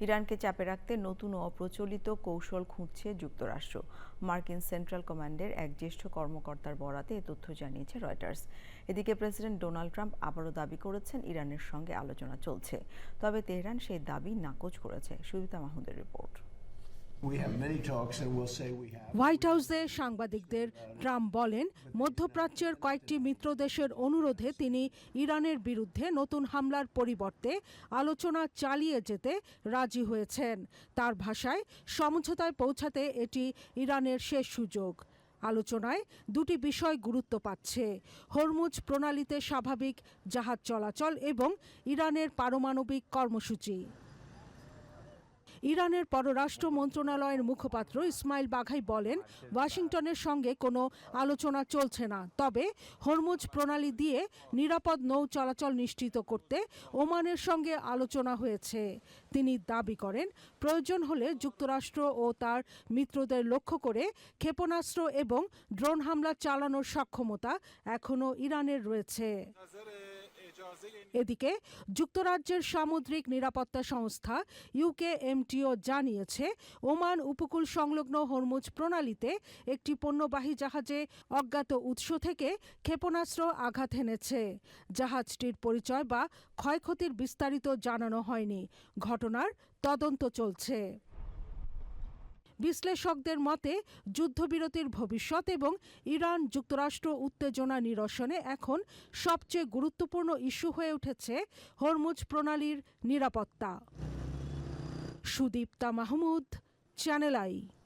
ইরানকে চাপে রাখতে নতুন ও অপ্রচলিত কৌশল খুঁজছে যুক্তরাষ্ট্র। মার্কিন সেন্ট্রাল কমান্ডের এক জ্যেষ্ঠ কর্মকর্তার বরাতে এ তথ্য জানিয়েছে রয়টার্স। এদিকে প্রেসিডেন্ট ডোনাল্ড ট্রাম্প আবারও দাবি করেছেন ইরানের সঙ্গে আলোচনা চলছে, তবে তেহরান সেই দাবি নাকচ করেছে। সুবিতা মাহমুদের রিপোর্ট। হোয়াইট হাউসে সাংবাদিকদের ট্রাম্প বলেন, মধ্যপ্রাচ্যের কয়েকটি মিত্র দেশের অনুরোধে তিনি ইরানের বিরুদ্ধে নতুন হামলার পরিবর্তে আলোচনা চালিয়ে যেতে রাজি হয়েছেন। তার ভাষায়, সমঝোতায় পৌঁছাতে এটি ইরানের শেষ সুযোগ। আলোচনায় দুটি বিষয় গুরুত্ব পাচ্ছে: হরমুজ প্রণালীতে স্বাভাবিক জাহাজ চলাচল এবং ইরানের পারমাণবিক কর্মসূচি। ইরানের পররাষ্ট্র মন্ত্রণালয়ের মুখপাত্র ইসমাইল বাঘাই বলেন, ওয়াশিংটনের সঙ্গে কোনো আলোচনা চলছে না, তবে হরমুজ প্রণালী দিয়ে নিরাপদ নৌ চলাচল নিশ্চিত করতে ওমানের সঙ্গে আলোচনা হয়েছে। তিনি দাবি করেন, প্রয়োজন হলে যুক্তরাষ্ট্র ও তার মিত্রদের লক্ষ্য করে ক্ষেপণাস্ত্র এবং ড্রোন হামলা চালানোর সক্ষমতা এখনও ইরানের রয়েছে। এদিকে যুক্তরাজ্যের সামুদ্রিক নিরাপত্তা সংস্থা ইউকেএমটিও জানিয়েছে, ওমান উপকূল সংলগ্ন হরমুজ প্রণালীতে একটি পণ্যবাহী জাহাজে অজ্ঞাত উৎস থেকে ক্ষেপণাস্ত্র আঘাত হেনেছে। জাহাজটির পরিচয় বা ক্ষয়ক্ষতির বিস্তারিত জানানো হয়নি। ঘটনার তদন্ত চলছে। বিশ্লেষকদের মতে, যুদ্ধবিরতির ভবিষ্যৎ এবং ইরান যুক্তরাষ্ট্র উত্তেজনা নিরসনে এখন সবচেয়ে গুরুত্বপূর্ণ ইস্যু হয়ে উঠেছে হরমুজ প্রণালীর নিরাপত্তা। Sudipta Mahmud, channel I.